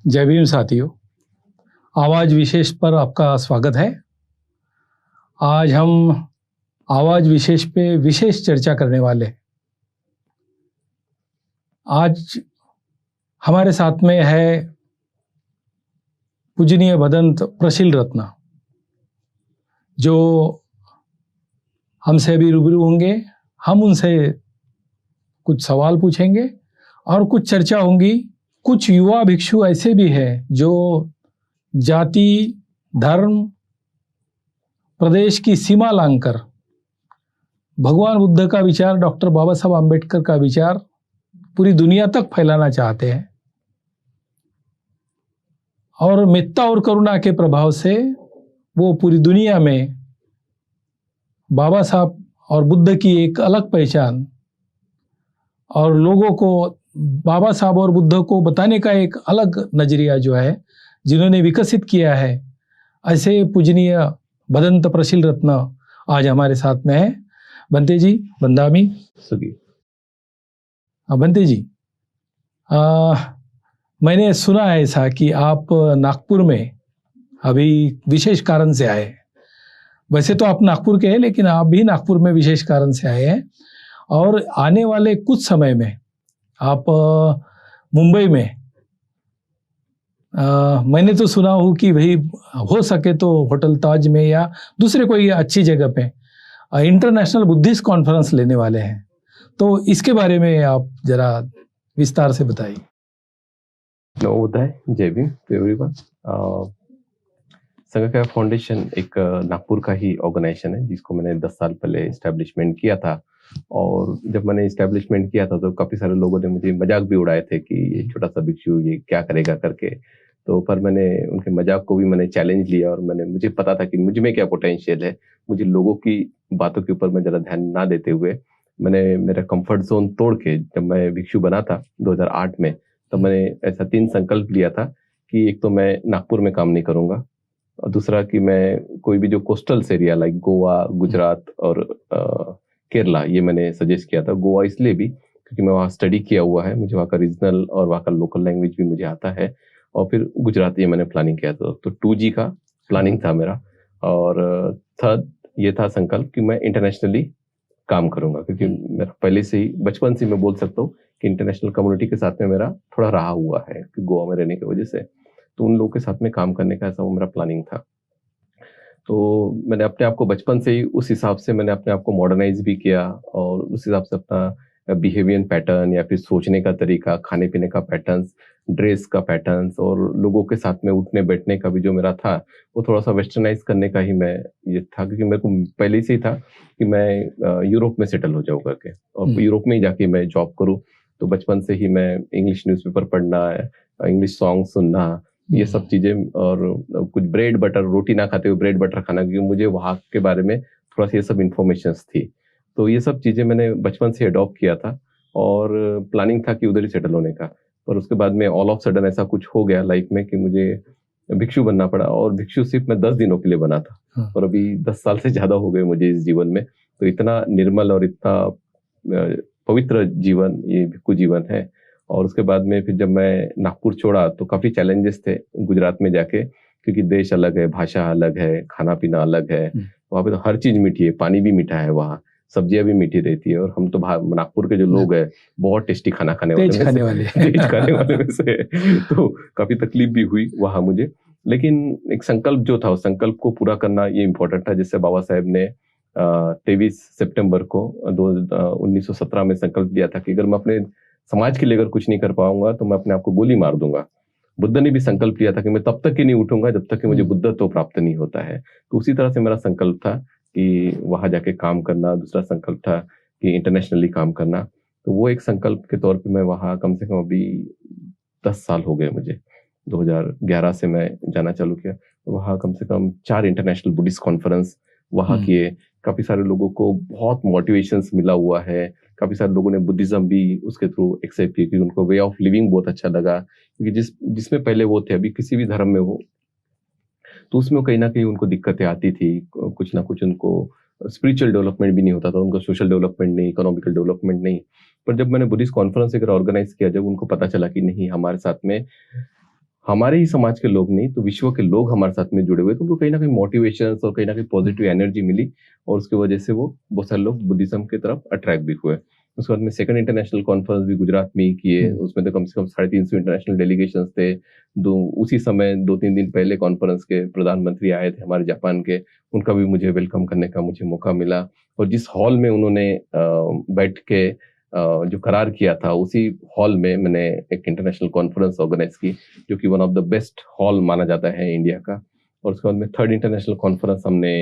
जय भीम साथियों, आवाज़ विशेष पर आपका स्वागत है। आज हम आवाज़ विशेष पे विशेष चर्चा करने वाले हैं। आज हमारे साथ में है पूजनीय भदंत प्रशील रत्न, जो हमसे अभी रूबरू होंगे। हम उनसे कुछ सवाल पूछेंगे और कुछ चर्चा होंगी। कुछ युवा भिक्षु ऐसे भी हैं जो जाति, धर्म, प्रदेश की सीमा लांघकर भगवान बुद्ध का विचार, डॉक्टर बाबा साहब आम्बेडकर का विचार पूरी दुनिया तक फैलाना चाहते हैं और मेत्ता और करुणा के प्रभाव से वो पूरी दुनिया में बाबा साहब और बुद्ध की एक अलग पहचान और लोगों को बाबा साहब और बुद्ध को बताने का एक अलग नजरिया जो है जिन्होंने विकसित किया है, ऐसे पूजनीय भदंत प्रशील रत्न आज हमारे साथ में है। बंते जी, बंदामी सुगी। बंते जी, मैंने सुना है ऐसा कि आप नागपुर में अभी विशेष कारण से आए हैं। वैसे तो आप नागपुर के हैं, लेकिन आप भी नागपुर में विशेष कारण से आए हैं और आने वाले कुछ समय में आप मुंबई में मैंने तो सुना हूँ कि भाई हो सके तो होटल ताज में या दूसरे कोई अच्छी जगह पे इंटरनेशनल बुद्धिस्ट कॉन्फ्रेंस लेने वाले हैं। तो इसके बारे में आप जरा विस्तार से बताइए। नमोदय, जय भीम टू एवरीवन। संघ फाउंडेशन एक नागपुर का ही ऑर्गेनाइजेशन है जिसको मैंने 10 साल पहले इस्टेब्लिशमेंट किया था। और जब मैंने इस्टेब्लिशमेंट किया था तो काफ़ी सारे लोगों ने मुझे मजाक भी उड़ाए थे कि ये छोटा सा भिक्षु ये क्या करेगा करके। तो पर मैंने उनके मजाक को भी मैंने चैलेंज लिया और मुझे पता था कि मुझ में क्या पोटेंशियल है। मुझे लोगों की बातों के ऊपर मैं ज़रा ध्यान ना देते हुए मैंने मेरा कंफर्ट जोन तोड़ के जब मैं भिक्षु बना था 2008 में, तब मैंने ऐसा 3 संकल्प लिया था कि एक तो मैं नागपुर में काम नहीं करूँगा, और दूसरा कि मैं कोई भी जो coastal area like Goa, Gujarat और केरला, ये मैंने सजेस्ट किया था। गोवा इसलिए भी क्योंकि मैं वहाँ स्टडी किया हुआ है, मुझे वहाँ का रीजनल और वहाँ का लोकल लैंग्वेज भी मुझे आता है। और फिर गुजरात ये मैंने प्लानिंग किया था, तो 2G का प्लानिंग था मेरा। और थर्ड ये था संकल्प कि मैं इंटरनेशनली काम करूँगा, क्योंकि मेरा पहले से ही बचपन से मैं बोल सकता हूँ कि इंटरनेशनल कम्युनिटी के साथ में मेरा थोड़ा रहा हुआ है कि गोवा में रहने की वजह से, तो उन लोगों के साथ में काम करने का ऐसा वो मेरा प्लानिंग था। तो मैंने अपने आप को बचपन से ही उस हिसाब से मैंने अपने आप को मॉडर्नाइज भी किया और उस हिसाब से अपना बिहेवियर पैटर्न या फिर सोचने का तरीका, खाने पीने का पैटर्न्स, ड्रेस का पैटर्न्स और लोगों के साथ में उठने बैठने का भी जो मेरा था वो थोड़ा सा वेस्टर्नाइज करने का ही मैं ये था, क्योंकि मेरे को पहले से ही था कि मैं यूरोप में सेटल हो जाऊँ करके और यूरोप में ही जाके मैं जॉब करूँ। तो बचपन से ही मैं इंग्लिश न्यूज़पेपर पढ़ना, इंग्लिश सॉन्ग सुनना, ये सब चीजें, और कुछ ब्रेड बटर, रोटी ना खाते हुए ब्रेड बटर खाना, क्योंकि मुझे वहाँ के बारे में थोड़ा सा ये सब इन्फॉर्मेशंस थी। तो ये सब चीजें मैंने बचपन से अडॉप्ट किया था और प्लानिंग था कि उधर ही सेटल होने का। पर उसके बाद में ऑल ऑफ सडन ऐसा कुछ हो गया लाइफ में कि मुझे भिक्षु बनना पड़ा, और भिक्षु सिर्फ मैं 10 दिनों के लिए बना था। और अभी 10 साल से ज्यादा हो गए मुझे इस जीवन में। तो इतना निर्मल और इतना पवित्र जीवन ये भिक्षु जीवन है। और उसके बाद में फिर जब मैं नागपुर छोड़ा तो काफ़ी चैलेंजेस थे गुजरात में जाके, क्योंकि देश अलग है, भाषा अलग है, खाना पीना अलग है। वहाँ पे तो हर चीज़ मीठी है, पानी भी मीठा है, वहाँ सब्जियां भी मीठी रहती है। और हम तो नागपुर के जो लोग हैं बहुत टेस्टी खाना खाने वाले तेज खाने वाले में से तो काफ़ी तकलीफ भी हुई वहाँ मुझे। लेकिन एक संकल्प जो था, उस संकल्प को पूरा करना ये इम्पोर्टेंट था। जिससे बाबा साहेब ने 23 सितंबर को 1917 में संकल्प लिया था कि अगर मैं अपने समाज के लिए अगर कुछ नहीं कर पाऊंगा तो मैं अपने आप को गोली मार दूंगा। बुद्ध ने भी संकल्प लिया था कि मैं तब तक ही नहीं उठूंगा जब तक कि मुझे बुद्धत्व प्राप्त नहीं होता है। तो उसी तरह से मेरा संकल्प था कि वहां जाके काम करना। दूसरा संकल्प था कि इंटरनेशनली काम करना। तो वो एक संकल्प के तौर पे मैं वहाँ कम से कम अभी 10 साल हो गए मुझे। 2011 से मैं जाना चालू किया। वहाँ कम से कम 4 इंटरनेशनल बुद्धिस्ट कॉन्फ्रेंस वहाँ किए। काफी सारे लोगों को बहुत मोटिवेशंस मिला हुआ है। काफी सारे लोगों ने बुद्धिज्म भी उसके थ्रू एक्सेप्ट किया, क्योंकि उनको वे ऑफ लिविंग बहुत अच्छा लगा। क्योंकि जिसमें पहले वो थे, अभी किसी भी धर्म में हो तो उसमें कहीं ना कहीं उनको दिक्कतें आती थी। कुछ ना कुछ उनको स्पिरिचुअल डेवलपमेंट भी नहीं होता था, उनको सोशल डेवलपमेंट नहीं, इकोनॉमिकल डेवलपमेंट नहीं। पर जब मैंने बुद्धिस्ट कॉन्फ्रेंस अगर ऑर्गेनाइज किया, जब उनको पता चला कि नहीं, हमारे साथ में हमारे ही समाज के लोग नहीं तो विश्व के लोग हमारे साथ में जुड़े हुए, तो उनको कहीं ना कहीं मोटिवेशन और कहीं ना कहीं पॉजिटिव एनर्जी मिली, और उसकी वजह से वो बहुत सारे लोग बुद्धिज्म की तरफ अट्रैक्ट भी हुए। उसके बाद में सेकंड इंटरनेशनल कॉन्फ्रेंस भी गुजरात में ही किए, उसमें तो कम से कम 350 इंटरनेशनल डेलीगेशन थे। उसी समय 2-3 दिन पहले कॉन्फ्रेंस के प्रधानमंत्री आए थे हमारे जापान के, उनका भी मुझे वेलकम करने का मुझे मौका मिला। और जिस हॉल में उन्होंने बैठ के जो करार किया था, उसी हॉल में मैंने एक इंटरनेशनल कॉन्फ्रेंस ऑर्गेनाइज की, जो कि one of the best hall माना जाता है इंडिया का। और उसके बाद में थर्ड इंटरनेशनल कॉन्फ्रेंस हमने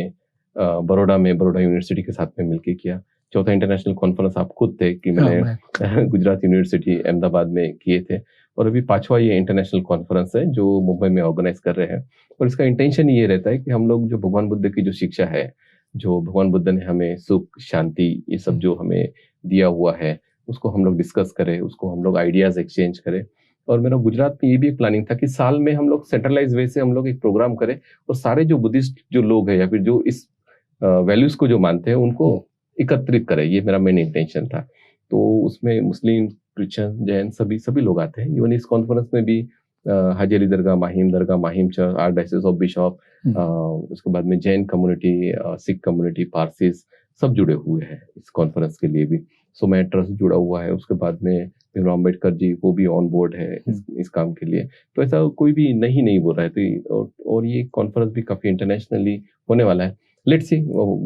बड़ौदा में बड़ौदा यूनिवर्सिटी के साथ में मिलकर किया। चौथा इंटरनेशनल कॉन्फ्रेंस आप खुद थे कि मैंने गुजरात यूनिवर्सिटी अहमदाबाद में किए थे। और अभी 5वां ये इंटरनेशनल कॉन्फ्रेंस है जो मुंबई में ऑर्गेनाइज कर रहे हैं। और इसका इंटेंशन ये रहता है कि हम लोग जो भगवान बुद्ध की जो शिक्षा है, जो भगवान बुद्ध ने हमें सुख शांति ये सब जो हमें दिया हुआ है, उसको हम लोग डिस्कस करें, उसको हम लोग आइडियाज एक्सचेंज करें। और मेरा गुजरात में ये भी एक प्लानिंग था कि साल में हम लोग सेंट्रलाइज वे से हम लोग एक प्रोग्राम करें, और सारे जो बुद्धिस्ट जो लोग हैं या फिर जो इस वैल्यूज को जो मानते हैं उनको एकत्रित करें। ये मेरा मेन इंटेंशन था। तो उसमें मुस्लिम, क्रिश्चियन, जैन सभी लोग आते हैं। इवन इस कॉन्फ्रेंस में भी Haji Ali Dargah, Mahim church, archdiocese of bishop, उसके बाद में जैन कम्युनिटी, सिख कम्युनिटी, पारसीज सब जुड़े हुए हैं इस कॉन्फ्रेंस के लिए भी। सो मैं ट्रस्ट जुड़ा हुआ है। उसके बाद में भीमराव अम्बेडकर जी वो भी ऑन बोर्ड है इस काम के लिए। तो ऐसा कोई भी नहीं बोल रहा है। तो और ये कॉन्फ्रेंस भी काफी इंटरनेशनली होने वाला है। लेट्स सी,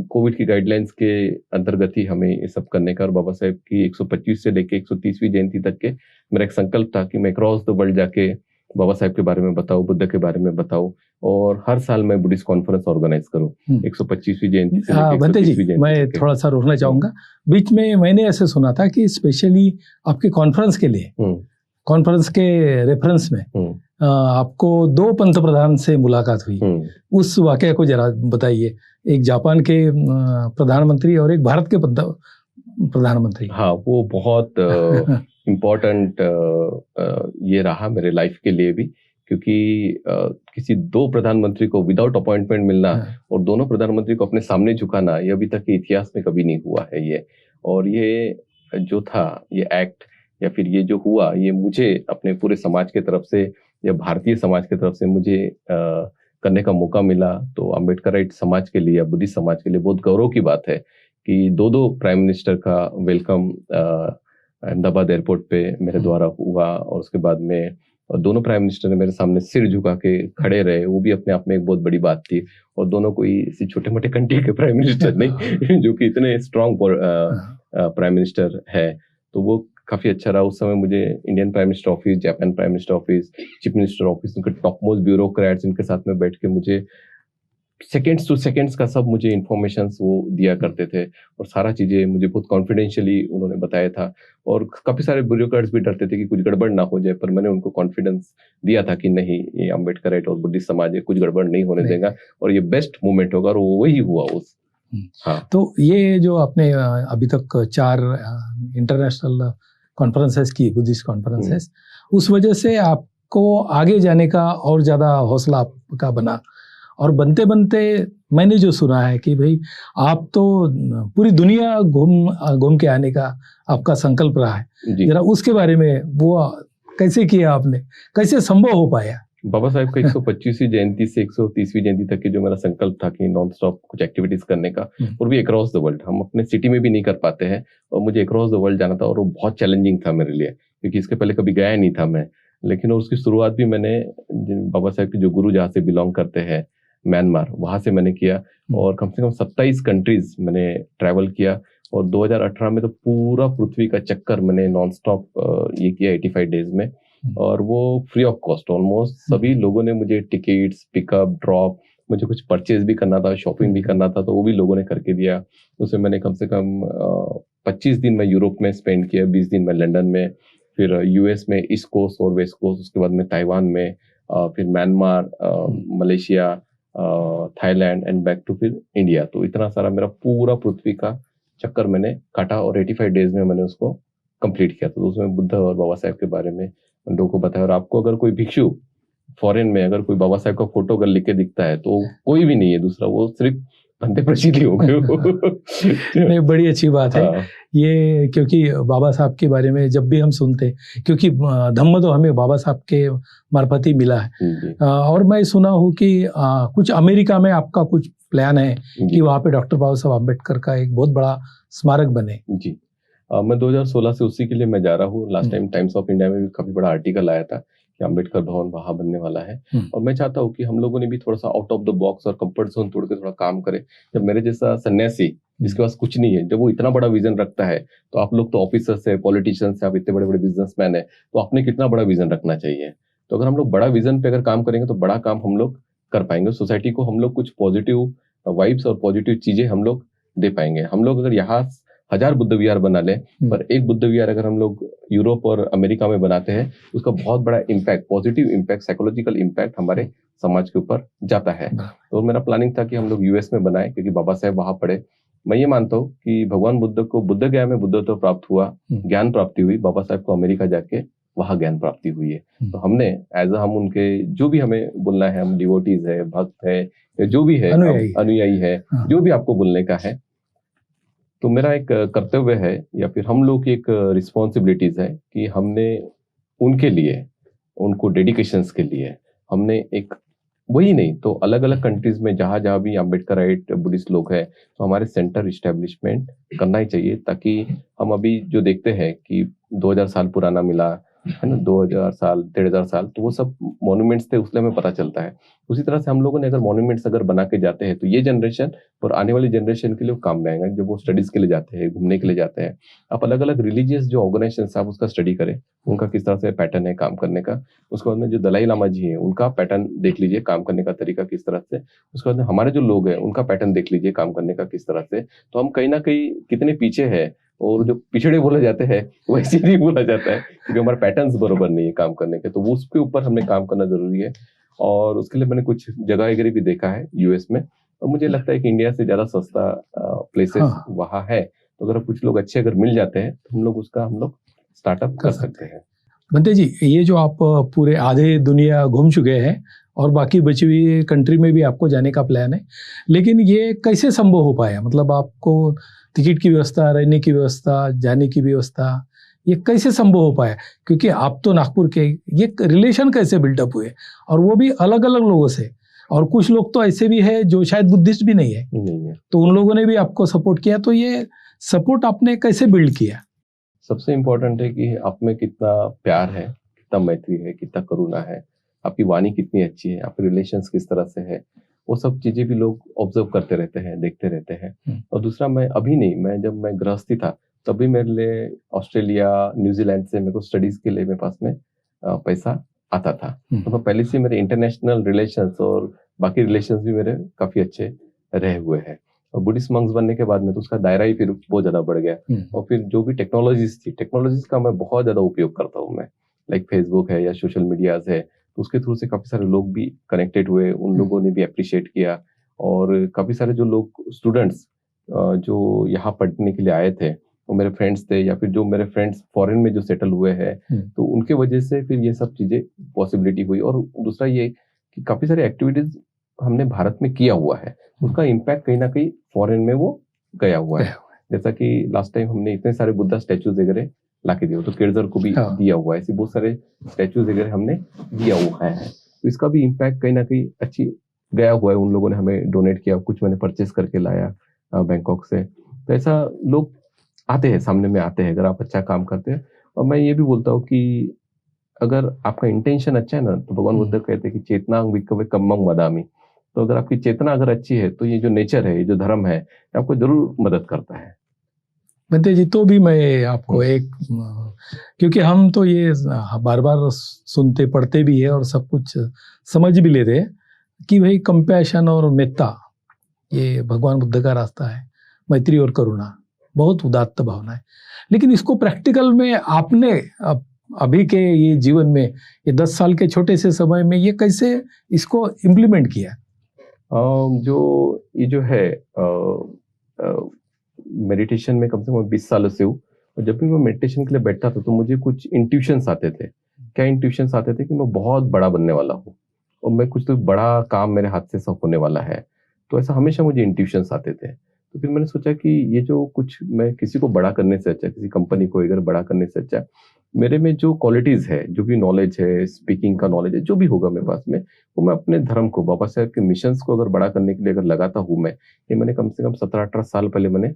कोविड की गाइडलाइंस के अंतर्गत ही हमें ये सब करने का, और बाबा साहेब की 125 से लेके 130वीं जयंती तक के मेरा एक संकल्प था कि मैं क्रॉस द वर्ल्ड जाके बाबा साहेब के बारे में बताऊं, बुद्ध के बारे में बताऊं, और हर साल मैं बुद्धिस्ट कॉन्फ्रेंस ऑर्गेनाइज करूं 125वीं जयंती से लेके 130वीं जयंती। मैं थोड़ा सा रोकना चाहूंगा बीच में। मैंने ऐसे सुना था कि स्पेशली आपके कॉन्फ्रेंस के लिए, कॉन्फ्रेंस के रेफरेंस में आपको 2 पंतप्रधान से मुलाकात हुई। उस वाकया को जरा बताइए। एक जापान के प्रधानमंत्री और एक भारत के प्रधानमंत्री। हाँ, वो बहुत इम्पोर्टेंट ये रहा मेरे लाइफ के लिए भी, क्योंकि किसी 2 प्रधानमंत्री को विदाउट अपॉइंटमेंट मिलना और दोनों प्रधानमंत्री को अपने सामने झुकाना, ये अभी तक के इतिहास में कभी नहीं हुआ है ये। और ये जो था, ये एक्ट या फिर ये जो हुआ, ये मुझे अपने पूरे समाज के तरफ से या भारतीय समाज की तरफ से मुझे करने का मौका मिला। तो अम्बेडकराइट समाज के लिए या बुद्धिस्ट समाज के लिए बहुत गौरव की बात है कि 2 प्राइम मिनिस्टर का वेलकम अहमदाबाद एयरपोर्ट पे मेरे द्वारा हुआ। और उसके बाद में दोनों प्राइम मिनिस्टर ने मेरे सामने सिर झुका के खड़े रहे, वो भी अपने आप में एक बहुत बड़ी बात थी। और दोनों कोई इसी छोटे मोटे कंट्री के प्राइम मिनिस्टर नहीं जो कि इतने स्ट्रांग प्राइम मिनिस्टर है। तो वो काफी अच्छा रहा। उस समय मुझे Indian prime minister office, Japan prime minister office, chief minister office, उनके टॉप मोस्ट ब्यूरोक्रेट्स, इनके साथ में बैठ के मुझे सेकेंड्स टू सेकेंड्स का सब मुझे इन्फॉर्मेशन वो दिया करते थे, और सारा चीजें मुझे बहुत कॉन्फिडेंशियली उन्होंने बताया था। और काफी सारे ब्यूरोक्रेट्स भी डरते थे कि कुछ गड़बड़ ना हो जाए, पर मैंने उनको कॉन्फिडेंस दिया था कि नहीं, ये अम्बेडकराइट और बुद्धिस्ट समाज है, कुछ गड़बड़ नहीं होने देगा, और ये बेस्ट मूवमेंट होगा। और वो वही हुआ उस। हाँ, तो ये जो आपने अभी तक 4 इंटरनेशनल कॉन्फ्रेंसेस की, बुद्धिस्ट कॉन्फ्रेंसेस, उस वजह से आपको आगे जाने का और ज्यादा हौसला आपका बना। और बनते बनते मैंने जो सुना है कि भाई आप तो पूरी दुनिया घूम के आने का आपका संकल्प रहा है। जरा उसके बारे में, वो कैसे किया आपने, कैसे संभव हो पाया? बाबा साहेब का 125वीं जयंती से 130वीं जयंती तक की जो मेरा संकल्प था कि नॉन स्टॉप कुछ एक्टिविटीज करने का, और भी अक्रॉस द वर्ल्ड, हम अपने सिटी में भी नहीं कर पाते हैं, और मुझे अक्रॉस द वर्ल्ड जाना था। और वो बहुत चैलेंजिंग था मेरे लिए, क्योंकि इसके पहले कभी गया नहीं था मैं। लेकिन उसकी शुरुआत भी मैंने बाबा साहेब के जो गुरु जहाँ से बिलोंग करते हैं, म्यांमार, वहां से मैंने किया। और कम से कम 27 कंट्रीज मैंने ट्रैवल किया। और 2018 में तो पूरा पृथ्वी का चक्कर मैंने नॉन स्टॉप ये किया 85 डेज में। और वो फ्री ऑफ कॉस्ट ऑलमोस्ट। सभी लोगों ने मुझे टिकट्स, पिकअप, ड्रॉप, मुझे कुछ परचेज भी करना था, शॉपिंग भी करना था, तो वो भी लोगों ने करके दिया। उसमें मैंने कम से कम 25 दिन मैं यूरोप में स्पेंड किया, 20 दिन मैं लंदन में, फिर यूएस में ईस्ट कोस्ट और वेस्ट कोस्ट, उसके बाद में ताइवान में, फिर Myanmar, Malaysia, Thailand and back to फिर इंडिया। तो इतना सारा मेरा पूरा पृथ्वी का चक्कर मैंने काटा, और 85 डेज में मैंने उसको कंप्लीट किया। तो उसमें बुद्ध और बाबा साहेब के बारे में लोगों को बताया। और आपको अगर कोई भिक्षु फॉरेन में अगर कोई बाबा साहेब का फोटो अगर लिख के दिखता है, तो कोई भी नहीं है दूसरा, वो सिर्फ अंधे प्रसिद्धि हो गए हो। नहीं, बड़ी अच्छी बात है हाँ, ये, क्योंकि बाबा साहब के बारे में जब भी हम सुनते हैं, क्योंकि धम्म तो हमें बाबा साहब के मार्फत ही मिला है। जी, और मैं सुना हूँ कि कुछ अमेरिका में आपका कुछ प्लान है जी, कि वहाँ पे डॉक्टर बाबा साहब अम्बेडकर का एक बहुत बड़ा स्मारक बने। जी। मैं 2016 से उसी के लिए मैं जा रहा हूँ। Last time times of India में भी काफी बड़ा आर्टिकल आया था कि अम्बेडकर भवन वहां बनने वाला है। और मैं चाहता हूँ कि हम लोगों ने भी थोड़ा सा आउट ऑफ द बॉक्स और कंफर्ट जोन तोड़ के थोड़ा काम करें। जब मेरे जैसा सन्यासी जिसके पास कुछ नहीं है, जब वो इतना बड़ा विजन रखता है, तो आप लोग तो ऑफिसर्स है, पॉलिटिशियंस है, आप इतने बड़े बड़े बिजनेसमैन है, तो आपने कितना बड़ा विजन रखना चाहिए। तो अगर हम लोग बड़ा विजन पे अगर काम करेंगे तो बड़ा काम हम लोग कर पाएंगे। सोसाइटी को हम लोग कुछ पॉजिटिव वाइब्स और पॉजिटिव चीजें हम लोग दे पाएंगे। हम लोग अगर यहाँ 1000 बुद्ध विहार बना ले, पर एक बुद्ध विहार अगर हम लोग यूरोप और अमेरिका में बनाते हैं, उसका बहुत बड़ा impact, positive impact, psychological impact हमारे समाज के ऊपर जाता है। तो मेरा प्लानिंग था कि हम लोग यूएस में बनाए, क्योंकि बाबा साहेब वहां पढ़े। मैं ये मानता हूँ कि भगवान बुद्ध को बुद्ध गया में बुद्धत्व प्राप्त हुआ, ज्ञान प्राप्ति हुई, बाबा साहेब को अमेरिका जाके वहां ज्ञान प्राप्ति हुई है। तो हमने एज हम उनके जो भी हमें बोलना है, हम डिवोटीज है, भक्त है, या जो भी है, अनुयायी है, जो भी आपको बोलने का है, तो मेरा एक कर्तव्य है या फिर हम लोग की एक रिस्पॉन्सिबिलिटीज है कि हमने उनके लिए, उनको डेडिकेशंस के लिए हमने एक, वही नहीं तो अलग अलग कंट्रीज में जहां जहां भी अम्बेडकराइट बुद्धिस्ट लोग हैं, तो हमारे सेंटर इस्टेब्लिशमेंट करना ही चाहिए, ताकि हम अभी जो देखते हैं कि 2000 साल पुराना मिला है ना, 2000 साल 1500 साल, तो वो सब मॉन्यूमेंट्स थे, उसमें हमें पता चलता है। उसी तरह से हम लोगों ने अगर मॉन्यूमेंट्स अगर बना के जाते हैं, तो ये जनरेशन और आने वाली जनरेशन के लिए वो काम में आएगा। जब वो स्टडीज के लिए जाते हैं, घूमने के लिए जाते हैं, आप अलग अलग रिलीजियस जो ऑर्गेनाइजेशन आप उसका स्टडी करें, उनका किस तरह से पैटर्न है काम करने का। उसके बाद में जो दलाई लामा जी है, उनका पैटर्न देख लीजिए, काम करने का तरीका किस तरह से। उसके बाद में हमारे जो लोग हैं, उनका पैटर्न देख लीजिए, काम करने का किस तरह से। तो हम कहीं ना कहीं कितने पीछे है, और जो पिछड़े बोले जाते हैं वैसे नहीं बोला जाता है, क्योंकि हमारे पैटर्न्स बरोबर नहीं है काम करने के। तो वो उसके ऊपर हमें काम करना जरूरी है। और उसके लिए मैंने कुछ जगह वगैरह भी देखा है यूएस में, और मुझे लगता है कि इंडिया से ज्यादा सस्ता प्लेसेस वहाँ है। तो अगर कुछ लोग अच्छे अगर मिल जाते हैं, तो हम लोग स्टार्टअप कर सकते हैं। बंते जी, ये जो आप पूरे आधे दुनिया घूम चुके हैं और बाकी बची हुई कंट्री में भी आपको जाने का प्लान है, लेकिन ये कैसे संभव हो पाया? मतलब आपको टिकट की व्यवस्था, रहने की व्यवस्था, जाने की व्यवस्था, ये कैसे संभव हो पाया? क्योंकि आप तो नागपुर के, ये रिलेशन कैसे बिल्डअप हुए, और वो भी अलग अलग लोगों से, और कुछ लोग तो ऐसे भी है जो शायद बुद्धिस्ट भी नहीं है, तो उन लोगों ने भी आपको सपोर्ट किया। तो ये सपोर्ट आपने कैसे बिल्ड किया? सबसे इम्पोर्टेंट है कि आप में कितना प्यार है, कितना मैत्री है, कितना करुणा है, आपकी वाणी कितनी अच्छी है, आपके रिलेशंस किस तरह से है, वो सब चीजें भी लोग ऑब्जर्व करते रहते हैं, देखते रहते हैं। और दूसरा, मैं अभी नहीं, मैं जब मैं गृहस्थी था तभी मेरे लिए ऑस्ट्रेलिया, न्यूजीलैंड से मेरे को स्टडीज के लिए मेरे पास में पैसा आता था। तो मैं पहले से मेरे इंटरनेशनल रिलेशंस और बाकी रिलेशंस भी मेरे काफी अच्छे रहे हुए हैं। और बुद्धिस्ट मंक्स बनने के बाद में तो उसका दायरा ही फिर बहुत ज्यादा बढ़ गया। और फिर जो भी टेक्नोलॉजीज थी, टेक्नोलॉजीज का मैं बहुत ज्यादा उपयोग करता हूँ मैं, लाइक फेसबुक है या सोशल मीडियाज है, तो उसके थ्रू से काफी सारे लोग भी कनेक्टेड हुए, उन लोगों ने भी अप्रिशिएट किया। और काफी सारे जो लोग स्टूडेंट्स जो यहाँ पढ़ने के लिए आए थे, वो मेरे फ्रेंड्स थे, या फिर जो मेरे फ्रेंड्स फॉरेन में जो सेटल हुए हैं, तो उनके वजह से फिर ये सब चीजें पॉसिबिलिटी हुई। और दूसरा ये कि काफी सारे एक्टिविटीज हमने भारत में किया हुआ है, उसका इम्पैक्ट कहीं ना कहीं फॉरेन में वो गया हुआ है। जैसा कि लास्ट टाइम हमने इतने सारे बुद्धा स्टैचूज वगैरह लाके दिए, तो केरजर को भी दिया हुआ है, ऐसे बहुत सारे स्टैचूज वगैरह हमने दिया हुआ है। तो इसका भी इम्पैक्ट कहीं ना कहीं अच्छी गया हुआ है। उन लोगों ने हमें डोनेट किया, कुछ मैंने परचेस करके लाया बैंकॉक से। तो ऐसा लोग आते हैं, सामने में आते हैं अगर आप अच्छा काम करते हैं। और मैं ये भी बोलता हूँ कि अगर आपका इंटेंशन अच्छा है ना, तो भगवान बुद्ध कहते हैं कि चेतना विकवे कम्मं वदामि। तो अगर आपकी चेतना अगर अच्छी है, तो ये जो नेचर है, ये जो धर्म है, आपको जरूर मदद करता है। बंते जी, तो भी मैं आपको एक, क्योंकि हम तो ये बार बार सुनते पढ़ते भी है और सब कुछ समझ भी लेते हैं कि भाई कंपैशन और मेत्ता ये भगवान बुद्ध का रास्ता है, मैत्री और करुणा, बहुत उदात्त भावना है। लेकिन इसको प्रैक्टिकल में आपने अभी के ये जीवन में, ये 10 साल के छोटे से समय में, ये कैसे इसको इम्प्लीमेंट किया? ये जो है मेडिटेशन में कम से कम 20 सालों से हूँ। और जब भी मैं मेडिटेशन के लिए बैठता था, तो मुझे कुछ इंट्यूशंस आते थे। क्या इंट्यूशंस आते थे? कि मैं बहुत बड़ा बनने वाला हूँ, और मैं कुछ तो बड़ा काम मेरे हाथ से सब होने वाला है। तो ऐसा हमेशा मुझे इंट्यूशंस आते थे। तो फिर मैंने सोचा कि ये जो कुछ मैं किसी को बड़ा करने से अच्छा, किसी कंपनी को अगर बड़ा करने से अच्छा, मेरे में जो क्वालिटीज है, जो भी नॉलेज है, स्पीकिंग का नॉलेज है, जो भी होगा मेरे पास में, वो मैं अपने धर्म को, बाबा साहब के मिशंस को अगर बड़ा करने के लिए अगर लगाता हूँ मैं, ये मैंने कम से कम 17-18 साल पहले मैंने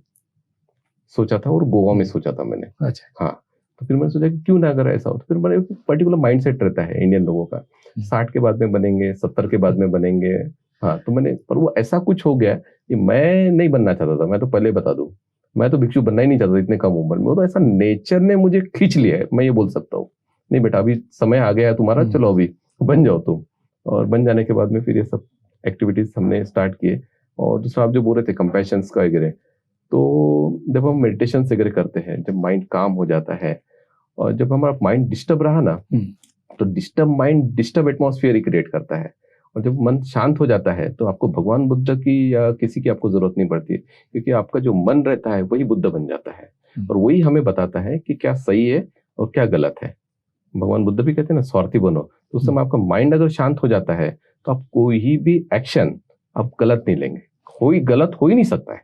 सोचा था, और गोवा में सोचा था मैंने। अच्छा। हाँ, तो फिर मैंने सोचा कि क्यों ना अगर ऐसा हो। तो फिर मैंने पर्टिकुलर माइंडसेट रहता है इंडियन लोगों का, 60 के बाद में बनेंगे, 70 के बाद में बनेंगे। हाँ, तो मैंने, पर वो ऐसा कुछ हो गया कि मैं नहीं बनना चाहता था। मैं तो पहले बता दूं, मैं तो भिक्षु बनना ही नहीं चाहता था इतने कम उम्र में। वो तो ऐसा नेचर ने मुझे खींच लिया है, मैं ये बोल सकता हूँ। नहीं बेटा, अभी समय आ गया है तुम्हारा, चलो अभी बन जाओ तुम। और बन जाने के बाद में फिर ये सब एक्टिविटीज हमने स्टार्ट किए। और दूसरा आप जो बोल रहे थे कंपैशन का वगैरह, तो जब हम मेडिटेशन वगैरह करते हैं, जब माइंड काम हो जाता है, और जब हमारा माइंड डिस्टर्ब रहा ना, तो disturb mind disturb atmosphere create करता है। और जब मन शांत हो जाता है तो आपको भगवान बुद्ध की या किसी की आपको जरूरत नहीं पड़ती है, क्योंकि आपका जो मन रहता है वही बुद्ध बन जाता है, और वही हमें बताता है कि क्या सही है और क्या गलत है। भगवान बुद्ध भी कहते हैं ना, स्वार्थी बनो। तो उस समय आपका माइंड अगर शांत हो जाता है तो आप कोई भी एक्शन आप गलत नहीं लेंगे, कोई गलत हो ही नहीं सकता है,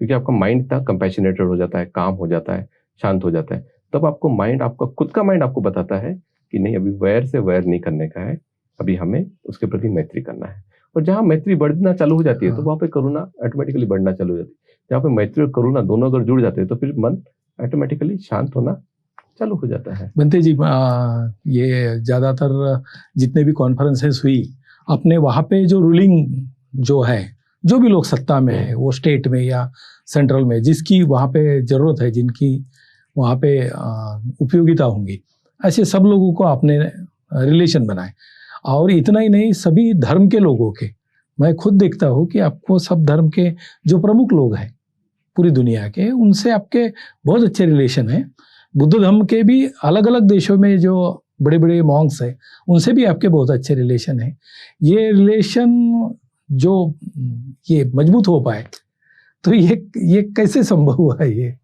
क्योंकि आपका माइंड इतना कंपैशनेटेड हो जाता है, काम हो जाता है, शांत हो जाता है। तब आपको माइंड, आपका खुद का माइंड आपको बताता है कि नहीं, अभी वैर से वैर नहीं करने का है, अभी हमें उसके प्रति मैत्री करना है। और जहां मैत्री बढ़ना चालू हो जाती है तो वहां पे करुणा ऑटोमेटिकली बढ़ना चालू हो जाती है। जहां पे मैत्री और करुणा दोनों अगर जुड़ जाते हैं तो फिर मन ऑटोमेटिकली शांत होना चालू हो जाता है। बनते जी, ये ज्यादातर जितने भी कॉन्फ्रेंसेस हुई, अपने वहां पे जो रूलिंग जो है, जो भी लोग सत्ता में है, वो स्टेट में या सेंट्रल में, जिसकी वहां पे जरूरत है, जिनकी वहां पे उपयोगिता होंगी, ऐसे सब लोगों को आपने रिलेशन बनाए। और इतना ही नहीं, सभी धर्म के लोगों के, मैं खुद देखता हूँ कि आपको सब धर्म के जो प्रमुख लोग हैं पूरी दुनिया के, उनसे आपके बहुत अच्छे रिलेशन हैं। बुद्ध धर्म के भी अलग अलग देशों में जो बड़े बड़े मॉन्क्स हैं, उनसे भी आपके बहुत अच्छे रिलेशन हैं। ये रिलेशन जो ये मजबूत हो पाए, तो ये कैसे संभव हुआ है? ये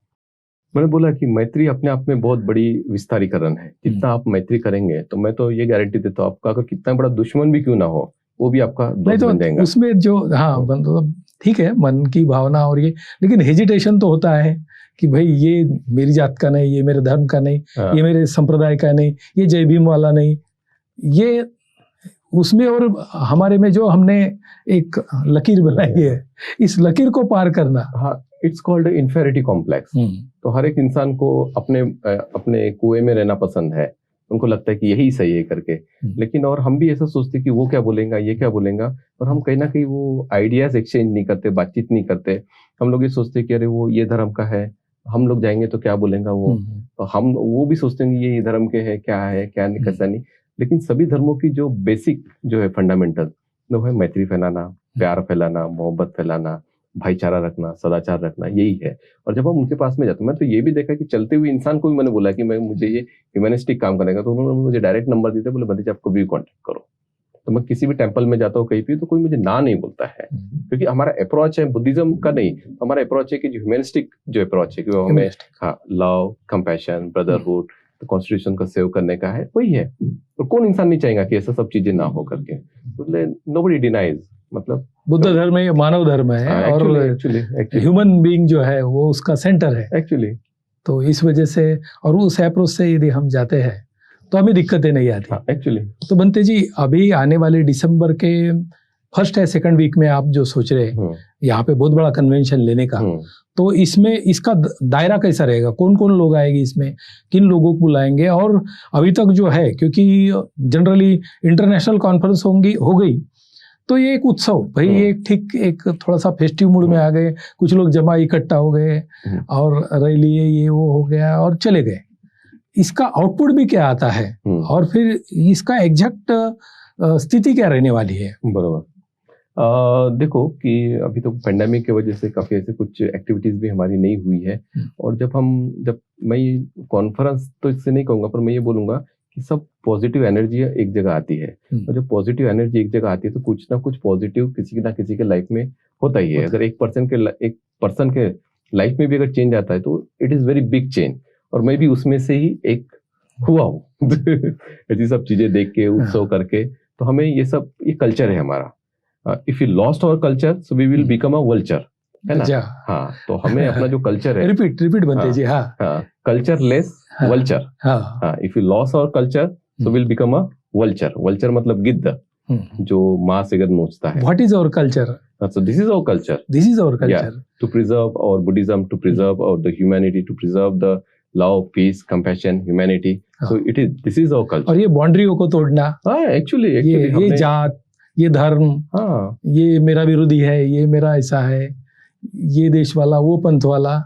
मैंने बोला कि मैत्री अपने आप में बहुत बड़ी विस्तारीकरण है। जितना आप मैत्री करेंगे, तो मैं तो ये गारंटी देता हूँ, आपका अगर कितना बड़ा दुश्मन भी क्यों ना हो, वो भी आपका दोस्त बन जाएगा। उसमें जो, हाँ मतलब ठीक है, मन की भावना और ये, लेकिन हेजिटेशन तो होता है कि भाई ये मेरी जात का नहीं, ये मेरे धर्म का नहीं, ये मेरे संप्रदाय का नहीं, ये जय भीम वाला नहीं, ये उसमें। और हमारे में जो हमने एक लकीर बनाई है, इस लकीर को पार करना, हाँ, इट्स कॉल्ड इन्फेरिटी कॉम्प्लेक्स। तो हर एक इंसान को अपने कुएं में रहना पसंद है, उनको लगता है कि यही सही है करके। लेकिन और हम भी ऐसा सोचते कि वो क्या बोलेगा, ये क्या बोलेगा, और हम कहीं ना कहीं वो आइडियाज एक्सचेंज नहीं करते, बातचीत नहीं करते। हम लोग ये सोचते कि अरे वो ये धर्म का है, हम लोग जाएंगे तो क्या बोलेगा वो, तो हम वो भी सोचते हैं ये धर्म के है, क्या नहीं, कैसा नहीं। लेकिन सभी धर्मों की जो बेसिक जो है फंडामेंटल, वो है मैत्री फैलाना, प्यार फैलाना, मोहब्बत फैलाना, भाईचारा रखना, सदाचार रखना, यही है। और जब हम उनके पास में जाते हैं, मैं तो ये भी देखा कि चलते हुए इंसान को भी मैंने बोला कि मुझे ये ह्यूमनिस्टिक काम करने का, तो उन्होंने मुझे डायरेक्ट नंबर दिया, बोले बंदी जी आपको भी कांटेक्ट करो। तो मैं किसी भी टेम्पल में जाता हूँ, कहीं भी, तो कोई मुझे ना नहीं बोलता है, क्योंकि हमारा अप्रोच है बुद्धिज्म का नहीं, हमारा अप्रोच है कि जो ह्यूमनिस्टिक जो अप्रोच है कि वो हमें लव, कंपैशन, ब्रदरहुड, कॉन्स्टिट्यूशन का सेव करने का है, वही है। और कौन इंसान नहीं चाहेगा कि ऐसा सब चीजें ना हो करके, नोबडी डिनाइज। मतलब बुद्ध धर्म है, मानव धर्म है, और ह्यूमन बीइंग जो है वो उसका सेंटर है एक्चुअली। तो इस वजह से, और उस अप्रोच से यदि हम जाते हैं तो हमें दिक्कतें नहीं आती एक्चुअली। तो बनते जी, अभी आने वाले दिसंबर के फर्स्ट या सेकंड वीक में आप जो सोच रहे हैं यहाँ पे बहुत बड़ा कन्वेंशन लेने का, तो इसमें इसका दायरा कैसा रहेगा? कौन कौन लोग आएंगे इसमें, किन लोगों को बुलाएंगे? और अभी तक जो है, क्योंकि जनरली इंटरनेशनल कॉन्फ्रेंस हो गई, तो ये एक उत्सव भाई, एक थोड़ा सा फेस्टिव मूड में आ गए, कुछ लोग जमा इकट्ठा हो गए और रैली ये वो हो गया और चले गए। इसका आउटपुट भी क्या आता है, और फिर इसका एग्जैक्ट स्थिति क्या रहने वाली है? बराबर। देखो कि अभी तो पेंडेमिक की वजह से काफी ऐसे कुछ एक्टिविटीज भी हमारी नहीं हुई है। और जब मैं कॉन्फ्रेंस तो इससे नहीं कहूंगा, पर मैं ये बोलूंगा कि सब पॉजिटिव एनर्जी एक जगह आती है, और जब पॉजिटिव एनर्जी एक जगह आती है तो कुछ ना कुछ पॉजिटिव किसी ना किसी के लाइफ में होता ही है। अगर एक पर्सन के लाइफ में भी अगर चेंज आता है तो it is very big change, और मैं भी उसमें से ही एक हुआ हूँ ऐसी सब चीजें देख के, उत्सव करके। तो हमें ये कल्चर है हमारा if you lost our culture so we will become a vulture, है ना। अच्छा, हाँ, तो हमें अपना जो कल्चर है, रिपीट बनते जी। हाँ कल्चर लेस हाँ, वल्चर। हाँ, if you loss our culture so will become a vulture. Vulture मतलब गिद्ध जो मांस अगर नोचता है। What is our culture? So this is our culture. This is our culture. Yeah, to preserve our Buddhism, to preserve our the humanity, to preserve the love, peace, compassion, humanity. So this is our culture. और ये बाउंड्रियों को तोड़ना, हाँ, actually ये जात, ये धर्म, हाँ, ये मेरा विरोधी है, ये मेरा ऐसा है, ये देश वाला, वो पंथ वाला,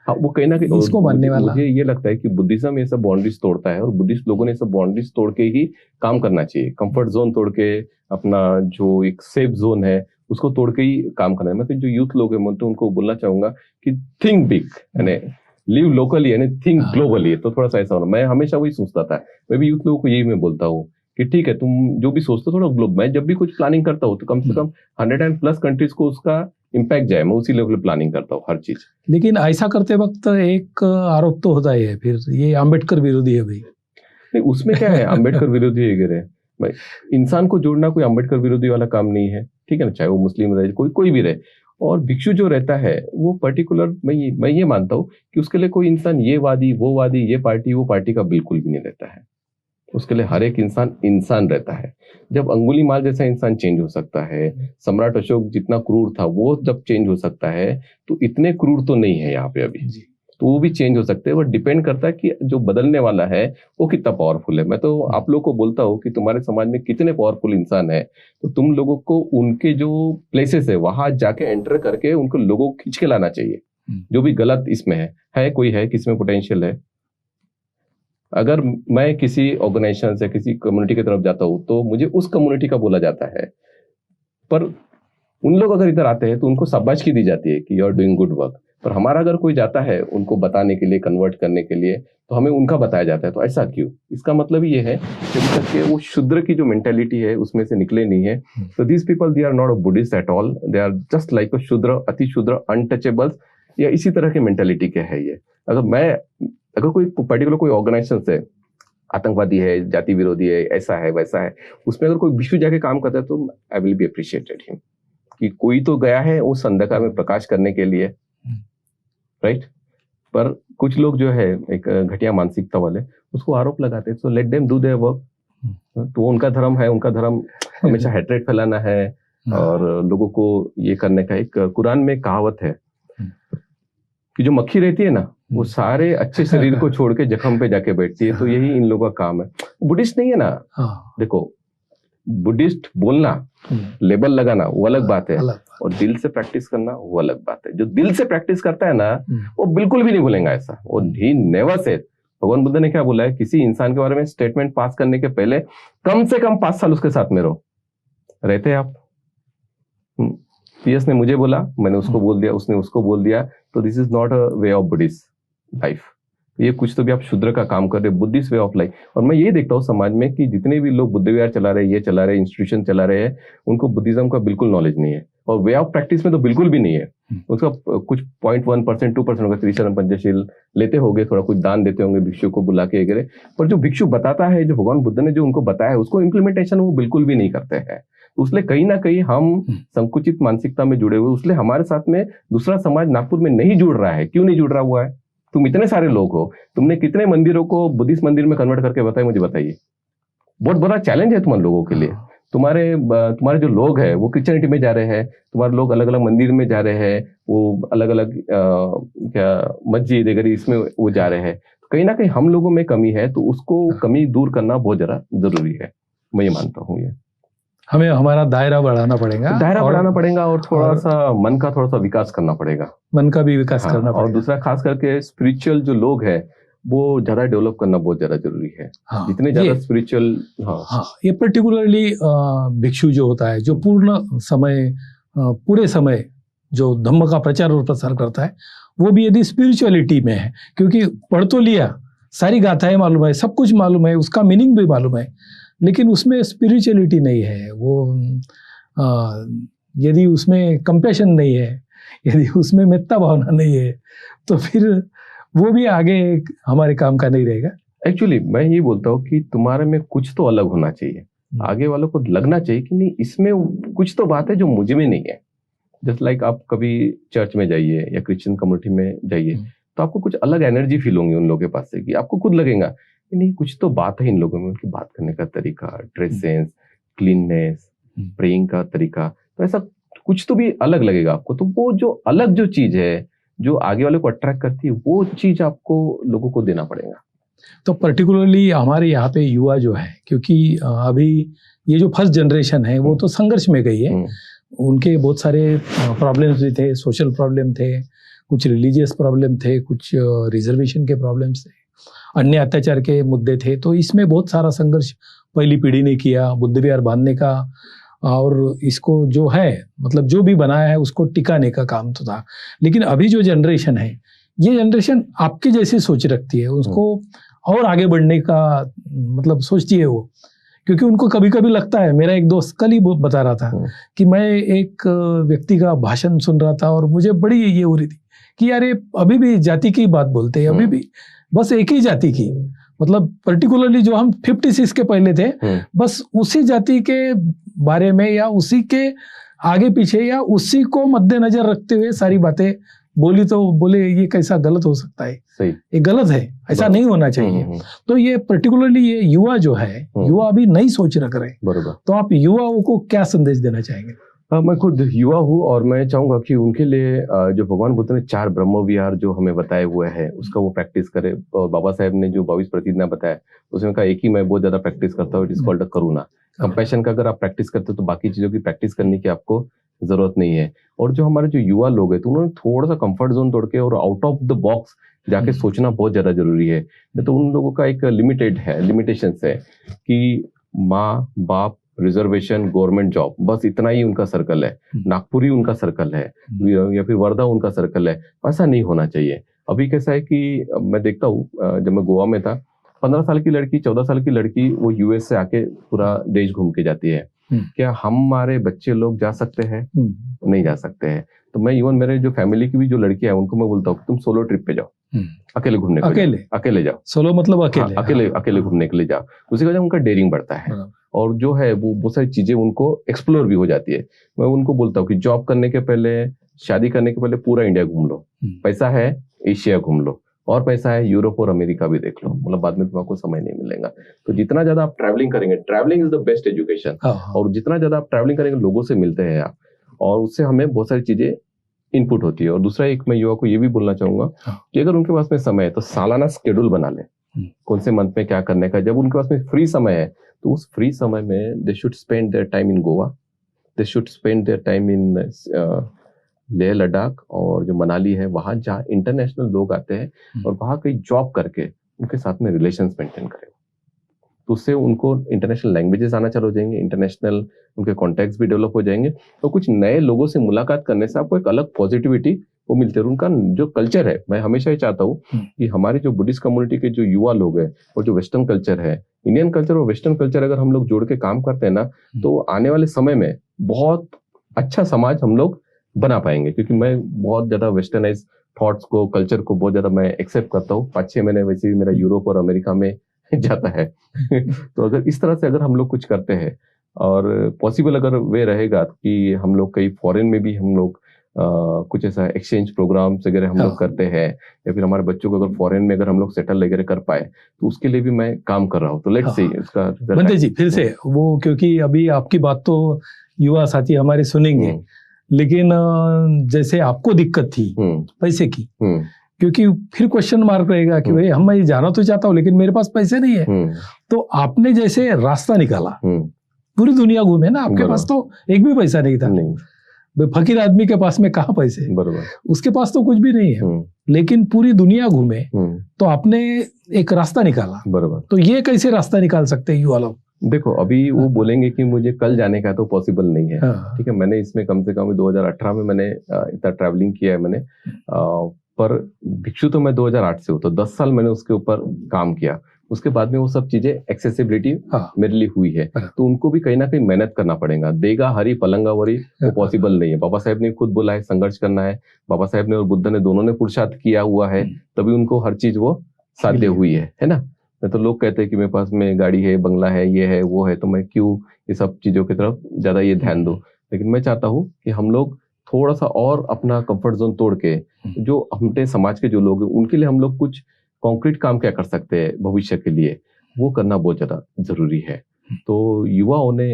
हाँ, वो कहीं ना कहीं इसको मानने वाला। मुझे ये लगता है कि बुद्धिज्म ये सब बाउंड्रीज तोड़ता है, और बुद्धिस्ट लोगों ने सब बाउंड्रीज तोड़ के ही काम करना चाहिए। कंफर्ट जोन तोड़ के, अपना जो एक सेफ जोन है उसको तोड़ के ही काम करना है। मैं तो जो यूथ लोग हैं, मैं तो उनको बोलना चाहूंगा कि थिंक बिग, यानी लिव लोकली, यानी थिंक ग्लोबली। तो थोड़ा सा ऐसा होना, मैं हमेशा वही सोचता था। मैं भी यूथ लोगों को यही मैं बोलता हूँ कि ठीक है, तुम जो भी सोचते हो थोड़ा ग्लोब। मैं जब भी कुछ प्लानिंग करता हूँ तो कम से कम 100+ कंट्रीज को उसका इम्पैक्ट जाए, मैं उसी लेवल पे प्लानिंग करता हूँ हर चीज। लेकिन ऐसा करते वक्त एक आरोप तो होता ही है, फिर ये अम्बेडकर विरोधी है भाई। नहीं, उसमें क्या है, अम्बेडकर विरोधी है? इंसान को जोड़ना कोई अम्बेडकर विरोधी वाला काम नहीं है, ठीक है ना। चाहे वो मुस्लिम रहे, कोई भी रहे। और भिक्षु जो रहता है वो पर्टिकुलर, मैं ये मानता हूँ कि उसके लिए कोई इंसान ये वादी वो वादी, ये पार्टी वो पार्टी का बिल्कुल भी नहीं रहता है। उसके लिए हर एक इंसान रहता है। जब अंगुलीमाल जैसा इंसान चेंज हो सकता है, सम्राट अशोक जितना क्रूर था वो जब चेंज हो सकता है, तो इतने क्रूर तो नहीं है यहाँ पे अभी, तो वो भी चेंज हो सकते हैं। वो डिपेंड करता है कि जो बदलने वाला है वो कितना पावरफुल है। मैं तो आप लोगों को बोलता हूँ कि तुम्हारे समाज में कितने पावरफुल इंसान है, तो तुम लोगों को उनके जो प्लेसेस है वहां जाके एंटर करके उनको लोगों को खींच के लाना चाहिए। जो भी गलत इसमें है कोई है, किसमें पोटेंशियल है। अगर मैं किसी ऑर्गेनाइजेशन से किसी कम्युनिटी की तरफ जाता हूँ तो मुझे उस कम्युनिटी का बोला जाता है, पर उन लोग अगर इधर आते हैं तो उनको शाबाशी दी जाती है कि you are doing good work. पर हमारा अगर कोई जाता है उनको बताने के लिए, कन्वर्ट करने के लिए, तो हमें उनका बताया जाता है। तो ऐसा क्यों? इसका मतलब ये है कि जब तक के वो शूद्र की जो मेंटेलिटी है उसमें से निकले नहीं है, तो these people they are not a Buddhist at all, they are just like a shudra, अति शूद्र, अनटचेबल्स, या इसी तरह के मेंटेलिटी के है ये। अगर कोई पर्टिकुलर कोई ऑर्गेनाइजेशन है, आतंकवादी है, जाति विरोधी है, ऐसा है वैसा है, उसमें अगर कोई विश्व जाके काम करता है तो I will be appreciated him, कि कोई तो गया है उस अंधकार में प्रकाश करने के लिए, राइट। पर कुछ लोग जो है एक घटिया मानसिकता वाले उसको आरोप लगाते हैं। So let them do their work. तो उनका धर्म है, उनका धर्म हमेशा हेट्रेट फैलाना है और लोगों को ये करने का। एक कुरान में कहावत है कि जो मक्खी रहती है ना, वो सारे अच्छे शरीर को छोड़ के जख्म पे जाके बैठती है। तो यही इन लोगों का काम है। बुद्धिस्ट नहीं है ना, देखो बुद्धिस्ट बोलना, लेबल लगाना वो अलग बात है, और दिल से प्रैक्टिस करना वो अलग बात है। जो दिल से प्रैक्टिस करता है ना वो बिल्कुल भी नहीं बोलेगा ऐसा, वो ही नेवर सेड। भगवान बुद्ध ने क्या बोला है, किसी इंसान के बारे में स्टेटमेंट पास करने के पहले कम से कम 5 साल उसके साथ में रहो। रहते हैं आप? पीएस ने मुझे बोला, मैंने उसको बोल दिया, उसने उसको बोल दिया, तो this is not a way of Buddhist life. ये कुछ तो भी आप शूद्र का काम कर रहे, बुद्धिस्ट वे ऑफ लाइफ। और मैं ये देखता हूँ समाज में कि जितने भी लोग बुद्ध विहार चला रहे, ये चला रहे, इंस्टीट्यूशन चला रहे हैं, उनको बुद्धिज्म का बिल्कुल नॉलेज नहीं है, और वे ऑफ प्रैक्टिस में तो बिल्कुल भी नहीं है। उसका कुछ 0.1% 2% होगा, त्रिशरण पंचशील लेते होंगे, थोड़ा कुछ दान देते होंगे भिक्षु को बुला के वगैरह। पर जो भिक्षु बताता है, जो भगवान बुद्ध ने जो उनको बताया है, उसको इम्प्लीमेंटेशन वो बिल्कुल भी नहीं करते हैं। उसलिए कहीं ना कहीं हम संकुचित मानसिकता में जुड़े हुए, उसलिए हमारे साथ में दूसरा समाज नागपुर में नहीं जुड़ रहा है। क्यों नहीं जुड़ रहा हुआ है? तुम इतने सारे लोग हो, तुमने कितने मंदिरों को बुद्धिस्ट मंदिर में कन्वर्ट करके बताए, मुझे बताइए। बहुत बड़ा चैलेंज है तुम लोगों के लिए। तुम्हारे जो लोग हैं वो क्रिश्चियनिटी में जा रहे हैं, तुम्हारे लोग अलग अलग मंदिर में जा रहे हैं, वो अलग अलग क्या मस्जिद वगैरह इसमें वो जा रहे हैं। तो कहीं ना कहीं हम लोगों में कमी है, तो उसको कमी दूर करना बहुत जरा जरूरी है, मैं ये मानता हूँ। ये हमें हमारा दायरा बढ़ाना पड़ेगा, और थोड़ा सा मन का थोड़ा सा विकास करना पड़ेगा, मन का भी विकास करना पड़ेगा। और दूसरा खास करके स्पिरिचुअल जो लोग हैं वो ज्यादा डेवलप करना बहुत ज्यादा जरूरी है। जितने ज्यादा स्पिरिचुअल, ये पर्टिकुलरली भिक्षु जो होता है, जो पूरे समय जो धम्म का प्रचार और प्रसार करता है, वो भी यदि स्पिरिचुअलिटी में है, क्योंकि पढ़ तो लिया, सारी गाथाएं मालूम है, सब कुछ मालूम है, उसका मीनिंग भी मालूम है, लेकिन उसमें स्पिरिचुअलिटी नहीं है। वो यदि उसमें कंपैशन नहीं है, यदि उसमें मेत्ता भावना नहीं है, तो फिर वो भी आगे हमारे काम का नहीं रहेगा। एक्चुअली मैं ये बोलता हूँ कि तुम्हारे में कुछ तो अलग होना चाहिए। आगे वालों को लगना चाहिए कि नहीं, इसमें कुछ तो बात है जो मुझ में नहीं है। जस्ट लाइक आप कभी चर्च में जाइए या क्रिश्चियन कम्युनिटी में जाइए, तो आपको कुछ अलग एनर्जी फील होंगी उन लोगों के पास से, कि आपको खुद लगेगा कि नहीं कुछ तो बात है इन लोगों में, उनकी बात करने का तरीका, ड्रेस सेंस, क्लीननेस, प्रेइंग का तरीका, तो ऐसा कुछ तो भी अलग लगेगा आपको। तो वो जो अलग जो चीज है जो आगे वाले को अट्रैक्ट करती है, वो चीज आपको लोगों को देना पड़ेगा। तो पर्टिकुलरली हमारे यहाँ पे युवा जो है, क्योंकि अभी ये जो फर्स्ट जनरेशन है वो तो संघर्ष में गई है, उनके बहुत सारे प्रॉब्लम्स भी थे, सोशल प्रॉब्लम थे, कुछ रिलीजियस प्रॉब्लम थे, कुछ रिजर्वेशन के प्रॉब्लम्स थे, अन्य अत्याचार के मुद्दे थे। तो इसमें बहुत सारा संघर्ष पहली पीढ़ी ने किया, बुद्ध विहार बांधने का, और इसको जो है मतलब जो भी बनाया है उसको टिकाने का काम तो था। लेकिन अभी जो जनरेशन है, ये जनरेशन आपकी जैसी सोच रखती है, उसको और आगे बढ़ने का मतलब सोचती है वो, क्योंकि उनको कभी कभी लगता है, मेरा एक दोस्त कल ही बता रहा था कि मैं एक व्यक्ति का भाषण सुन रहा था और मुझे बड़ी ये हो रही थी कि यार ये अभी भी जाति की बात बोलते हैं, अभी भी बस एक ही जाति की, मतलब पर्टिकुलरली जो हम 56 के पहले थे, बस उसी जाति के बारे में या उसी के आगे पीछे या उसी को मद्देनजर रखते हुए सारी बातें बोली। तो बोले ये कैसा गलत हो सकता है, सही ये गलत है, ऐसा नहीं होना चाहिए। तो ये पर्टिकुलरली ये युवा जो है, युवा अभी नई सोच रख रहे हैं, बरोबर। तो आप युवाओं को क्या संदेश देना चाहेंगे? मैं खुद युवा हूँ और मैं चाहूंगा कि उनके लिए जो भगवान बुद्ध ने 4 ब्रह्म विहार जो हमें बताए हुए हैं उसका वो प्रैक्टिस करे। और बाबा साहेब ने जो 22 प्रतिज्ञा बताया उसमें का एक ही मैं बहुत ज्यादा प्रैक्टिस करता हूँ, it is called Karuna, compassion का। अगर आप प्रैक्टिस करते हो तो बाकी चीजों की प्रैक्टिस करने की आपको जरूरत नहीं है। और जो हमारे जो युवा लोग हैं, तो उन्होंने थोड़ा सा कंफर्ट जोन तोड़ के और आउट ऑफ द बॉक्स जाके सोचना बहुत ज्यादा जरूरी है। तो उन लोगों का एक लिमिटेशन है कि माँ बाप, रिजर्वेशन, गवर्नमेंट जॉब, बस इतना ही उनका सर्कल है, नागपुर ही उनका सर्कल है या फिर वर्धा उनका सर्कल है। ऐसा नहीं होना चाहिए। अभी कैसा है कि मैं देखता हूँ, जब मैं गोवा में था, 15 साल की लड़की, 14 साल की लड़की वो यूएस से आके पूरा देश घूम के जाती है। क्या हमारे बच्चे लोग जा सकते हैं? नहीं जा सकते हैं। तो मैं इवन मेरे जो फैमिली की भी जो लड़कियां हैं उनको मैं बोलता हूँ तुम सोलो ट्रिप पे जाओ, अकेले घूमने के लिए, अकेले जाओ। सोलो मतलब अकेले, अकेले घूमने के लिए जाओ। उसी वजह उनका डेयरिंग बढ़ता है और जो है वो बहुत सारी चीजें उनको एक्सप्लोर भी हो जाती है। मैं उनको बोलता हूँ कि जॉब करने के पहले, शादी करने के पहले पूरा इंडिया घूम लो, पैसा है एशिया घूम लो, और पैसा है यूरोप और अमेरिका भी देख लो, मतलब बाद में तुमको समय नहीं मिलेगा। तो जितना ज्यादा आप ट्रैवलिंग करेंगे, travelling is the best education, और जितना ज्यादा आप ट्रैवलिंग करेंगे, लोगों से मिलते हैं आप, और उससे हमें बहुत सारी चीजें इनपुट होती है। और दूसरा एक मैं युवा को ये भी बोलना चाहूंगा कि अगर उनके पास में समय है तो सालाना शेड्यूल बना ले, कौन से मंथ में क्या करने का। जब उनके पास में फ्री समय है तो उस फ्री समय में they should spend their time in Goa, they should spend their time in Leh Ladakh और जो मनाली है, वहां जहाँ इंटरनेशनल लोग आते हैं, और वहां कहीं जॉब करके उनके साथ में रिलेशंस मेंटेन करें। तो उससे उनको इंटरनेशनल लैंग्वेजेस आना चालू हो जाएंगे, इंटरनेशनल उनके कॉन्टैक्ट्स भी डेवलप हो जाएंगे, तो कुछ नए लोगों से मुलाकात करने से आपको एक अलग पॉजिटिविटी वो मिलती है। और उनका जो कल्चर है, मैं हमेशा ही चाहता हूँ कि हमारे जो बुद्धिस्ट कम्युनिटी के जो युवा लोग हैं और जो वेस्टर्न कल्चर है, इंडियन कल्चर और वेस्टर्न कल्चर अगर हम लोग जोड़ के काम करते हैं ना, तो आने वाले समय में बहुत अच्छा समाज हम लोग बना पाएंगे। क्योंकि मैं बहुत ज्यादा वेस्टर्नाइज थॉट्स को, कल्चर को बहुत ज्यादा मैं एक्सेप्ट करता हूँ। 5-6 महीने वैसे भी मेरा यूरोप और अमेरिका में जाता है तो अगर इस तरह से अगर हम लोग कुछ करते हैं, और पॉसिबल अगर वे रहेगा कि हम लोग कहीं फॉरेन में भी हम लोग कुछ ऐसा एक्सचेंज प्रोग्राम्स वगैरह हम लोग करते हैं, या फिर हमारे बच्चों को अगर फॉरेन में अगर हम लोग सेटल वगैरह कर पाए, तो उसके लिए भी मैं काम कर रहा हूँ। तो लेट्स सी इसका बंदे जी फिर से वो, क्योंकि अभी आपकी बात तो युवा साथी हमारे सुनेंगे, लेकिन जैसे आपको दिक्कत थी पैसे की, क्योंकि फिर क्वेश्चन मार्क रहेगा कि भाई हम मैं जाना तो चाहता हूँ लेकिन मेरे पास पैसे नहीं है। तो आपने जैसे रास्ता निकाला, पूरी दुनिया घूमे ना, आपके पास तो एक भी पैसा नहीं था। फकीर आदमी के पास में कहाँ पैसे, बराबर, उसके पास तो कुछ भी नहीं है, लेकिन पूरी दुनिया घूमे तो आपने एक रास्ता निकाला, बराबर। तो ये कैसे रास्ता निकाल सकते हैं युवा लोग? देखो अभी वो बोलेंगे कि मुझे कल जाने का, तो पॉसिबल नहीं है। ठीक है, मैंने इसमें कम से कम 2018 में मैंने इतना ट्रैवलिंग किया है मैंने, पर भिक्षु तो मैं 2008 से हूँ, तो 10 साल मैंने उसके ऊपर काम किया। उसके बाद में वो सब चीजें एक्सेसिबिलिटी मेरे लिए हुई है, तो उनको भी कहीं ना कहीं मेहनत करना पड़ेगा। देगा हरी पलंगावरी वो पॉसिबल नहीं है। बाबा साहेब ने खुद बोला है संघर्ष करना है, बाबा साहेब ने और बुद्ध ने दोनों ने पुरुषार्थ किया हुआ है, तभी उनको हर चीज वो साध्य हुई है ना। नहीं तो लोग कहते हैं कि मेरे पास में गाड़ी है, बंगला है, ये है, वो है, तो मैं क्यों ये सब चीजों की तरफ ज्यादा ये ध्यान दूं। लेकिन मैं चाहता हूँ कि हम लोग थोड़ा सा और अपना कंफर्ट जोन तोड़ के, जो हमने समाज के जो लोग हैं उनके लिए हम लोग कुछ कॉन्क्रीट काम क्या कर सकते हैं भविष्य के लिए, वो करना बहुत ज्यादा जरूरी है। तो युवाओं ने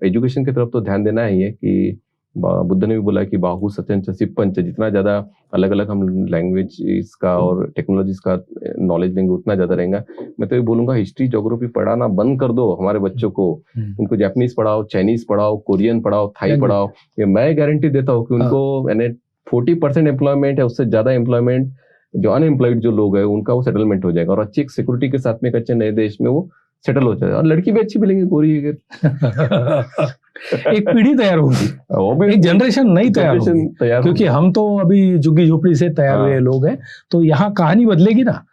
एजुकेशन की तरफ तो ध्यान देना ही है कि बुद्ध ने भी बोला कि बाहु सत्यंच सिप्पंच, जितना ज्यादा अलग अलग हम लैंग्वेज इसका और टेक्नोलॉजीज का नॉलेज लेंगे उतना ज्यादा रहेगा। मैं तो ये बोलूंगा हिस्ट्री ज्योग्राफी पढ़ाना बंद कर दो हमारे बच्चों को, उनको जापानीज पढ़ाओ, चाइनीज पढ़ाओ, कोरियन पढ़ाओ, थाई पढ़ाओ। ये मैं गारंटी देता हूँ कि उनको यानी 40% एम्प्लॉयमेंट है, उससे ज्यादा एम्प्लॉयमेंट जो अनएम्प्लॉयड जो लोग है उनका वो सेटलमेंट हो जाएगा, और अच्छी एक सिक्योरिटी के साथ में एक अच्छे नए देश में वो सेटल हो जाएगा, और लड़की भी अच्छी मिलेंगी गोरी। एक पीढ़ी तैयार होगी, एक जनरेशन नई तैयार होगी, क्योंकि हम तो अभी झुग्गी झोपड़ी से तैयार हुए लोग हैं, तो यहाँ कहानी बदलेगी ना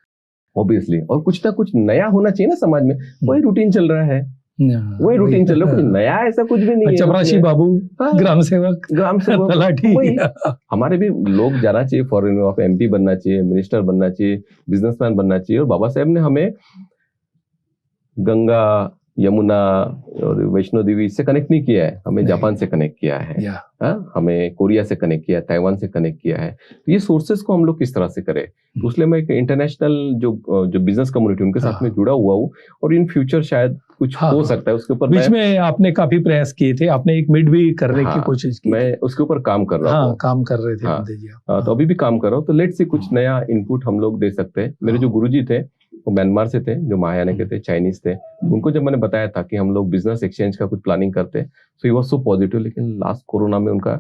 ऑब्वियसली। और कुछ ना कुछ नया होना चाहिए ना समाज में। वही रूटीन चल रहा है, वही रूटीन चल रहा है, कुछ नया ऐसा कुछ भी नहीं है। चपरासी बाबू, ग्राम सेवक, तलाठी, हमारे भी लोग जाना चाहिए फॉरेन में, आप MP बनना चाहिए, मिनिस्टर बनना चाहिए, बिजनेसमैन बनना चाहिए। और बाबा साहेब ने हमें गंगा, यमुना और वैष्णो देवी इससे कनेक्ट नहीं किया है, हमें जापान से कनेक्ट किया है, हमें कोरिया से कनेक्ट किया है, ताइवान से कनेक्ट किया है। तो ये सोर्सेस को हम लोग किस तरह से करें, तो इसलिए मैं एक इंटरनेशनल जो बिजनेस कम्युनिटी उनके साथ में जुड़ा हुआ हूँ, और इन फ्यूचर शायद कुछ हो सकता है उसके ऊपर। बीच में आपने काफी प्रयास किए थे, आपने एक मीट भी करने की कोशिश की, मैं उसके ऊपर काम कर रहा हूँ। काम कर रहे थे। तो अभी भी काम कर रहा हूँ, तो लेट्स सी कुछ नया इनपुट हम लोग दे सकते हैं। मेरे जो गुरुजी थे वो म्यांमार से थे, जो महायान के थे, चाइनीज थे। उनको जब मैंने बताया था कि हम लोग बिजनेस एक्सचेंज का कुछ प्लानिंग करते हैं, सो ही वाज सो पॉजिटिव, लेकिन लास्ट कोरोना में उनका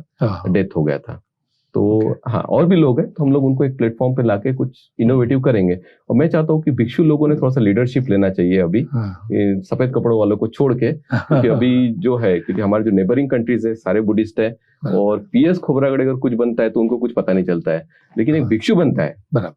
डेथ हो गया था। तो और भी लोग हैं, तो हम लोग उनको एक प्लेटफॉर्म पे लाके कुछ इनोवेटिव करेंगे। और मैं चाहता हूँ कि भिक्षु लोगों ने थोड़ा सा लीडरशिप लेना चाहिए अभी, ये सफेद कपड़ों वालों को छोड़ के, क्योंकि अभी जो है, क्योंकि हमारे जो नेबरिंग कंट्रीज है सारे बुद्धिस्ट है, और PS खोबरागढ़ अगर कुछ बनता है तो उनको कुछ पता नहीं चलता है, लेकिन एक भिक्षु बनता है, बराबर,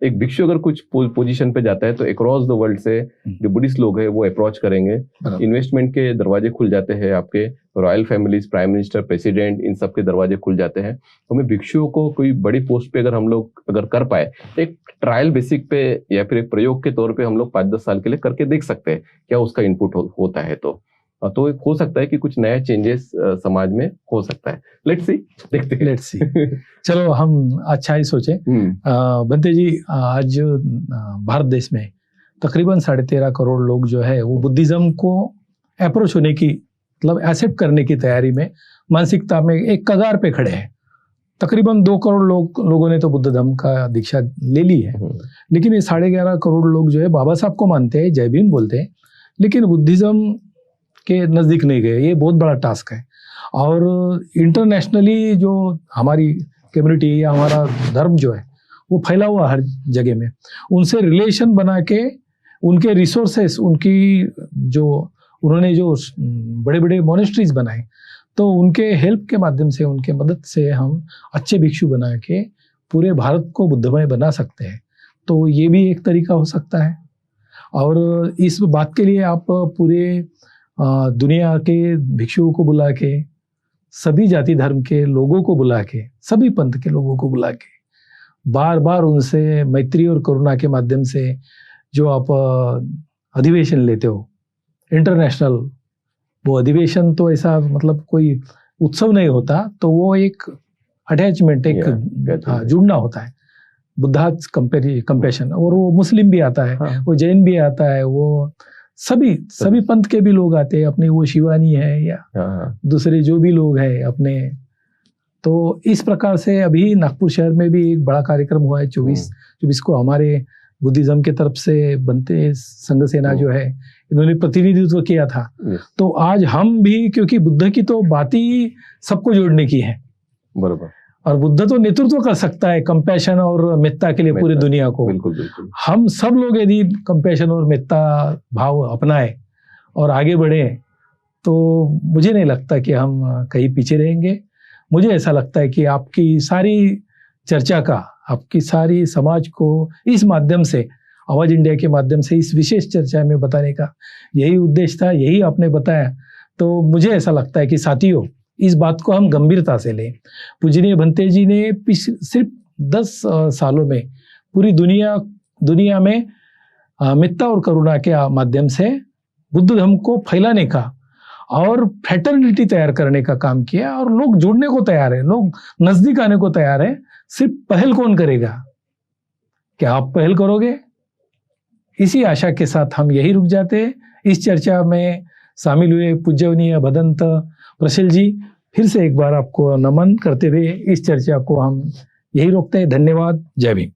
एक भिक्षु अगर कुछ पोजीशन पे जाता है तो अक्रॉस द वर्ल्ड से जो बुद्धिस्ट लोग हैं वो अप्रोच करेंगे, इन्वेस्टमेंट के दरवाजे खुल जाते हैं, आपके royal families, prime minister, president, इन सब के दरवाजे खुल जाते हैं। तो हमें भिक्षुओं को कोई बड़ी पोस्ट पे अगर हम लोग अगर कर पाए, एक ट्रायल बेसिक पे या फिर एक प्रयोग के तौर पे हम लोग 5-10 साल के लिए करके देख सकते हैं क्या उसका इनपुट होता है। तो एक हो सकता है कि कुछ नया चेंजेस समाज में हो सकता है। लेट्स सी, देखते हैं। Let's see. चलो हम अच्छा ही सोचे। बंते जी, आज भारत देश में तकरीबन 13.5 करोड़ लोग जो है वो बुद्धिज्म को अप्रोच होने की, मतलब एक्सेप्ट करने की तैयारी में, मानसिकता में एक कगार पे खड़े हैं। तकरीबन 2 करोड़ लोगों ने तो बुद्ध धर्म का दीक्षा ले ली है, लेकिन ये 11.5 करोड़ लोग जो है बाबा साहब को मानते हैं, जय भीम बोलते हैं, लेकिन बुद्धिज्म के नजदीक नहीं गए। ये बहुत बड़ा टास्क है। और इंटरनेशनली जो हमारी कम्युनिटी या हमारा धर्म जो है वो फैला हुआ हर जगह में, उनसे रिलेशन बना के, उनके रिसोर्सेस, उनकी जो उन्होंने जो बड़े बड़े मोनेस्ट्रीज बनाए, तो उनके हेल्प के माध्यम से, उनके मदद से हम अच्छे भिक्षु बना के पूरे भारत को बुद्धमय बना सकते हैं। तो ये भी एक तरीका हो सकता है। और इस बात के लिए आप पूरे दुनिया के भिक्षुओं को बुला के, सभी जाति धर्म के लोगों को बुला के, सभी पंथ के लोगों को बुला के बार बार उनसे मैत्री और करुणा के माध्यम से जो आप अधिवेशन लेते हो इंटरनेशनल, वो अधिवेशन तो ऐसा मतलब कोई उत्सव नहीं होता, तो वो एक अटैचमेंट, एक जुड़ना होता है, बुद्धाज कंपैशन। और वो मुस्लिम भी आता है, वो जैन भी आता है, वो सभी पंथ के भी लोग आते हैं, अपने वो शिवानी है या दूसरे जो भी लोग हैं अपने। तो इस प्रकार से अभी नागपुर शहर में भी एक बड़ा कार्यक्रम हुआ है 24 को, हमारे बुद्धिज्म के तरफ से बनते संघ सेना जो है, इन्होंने प्रतिनिधित्व किया था। तो आज हम भी, क्योंकि बुद्ध की तो बात ही सबको जोड़ने की है, बराबर, और बुद्ध तो नेतृत्व कर सकता है कंपैशन और मेत्ता के लिए पूरी दुनिया को। बिल्कुल बिल्कुल। हम सब लोग यदि कंपैशन और मेत्ता भाव अपनाए और आगे बढ़े, तो मुझे नहीं लगता कि हम कहीं पीछे रहेंगे। मुझे ऐसा लगता है कि आपकी सारी चर्चा का, आपकी सारी समाज को इस माध्यम से, आवाज इंडिया के माध्यम से इस विशेष चर्चा में बताने का यही उद्देश्य था, यही आपने बताया। तो मुझे ऐसा लगता है कि साथियों, इस बात को हम गंभीरता से लें। पूजनीय भंते जी ने सिर्फ 10 सालों में पूरी दुनिया में मित्रता और करुणा के माध्यम से बुद्ध धर्म को फैलाने का और फ्रेटर्निटी तैयार करने का काम किया, और लोग जुड़ने को तैयार है, लोग नजदीक आने को तैयार है। सिर्फ पहल कौन करेगा? क्या आप पहल करोगे? इसी आशा के साथ हम यही रुक जाते हैं। इस चर्चा में शामिल हुए पूज्यनीय भदंत प्रशल जी, फिर से एक बार आपको नमन करते हुए इस चर्चा को हम यही रोकते हैं। धन्यवाद। जय भीम।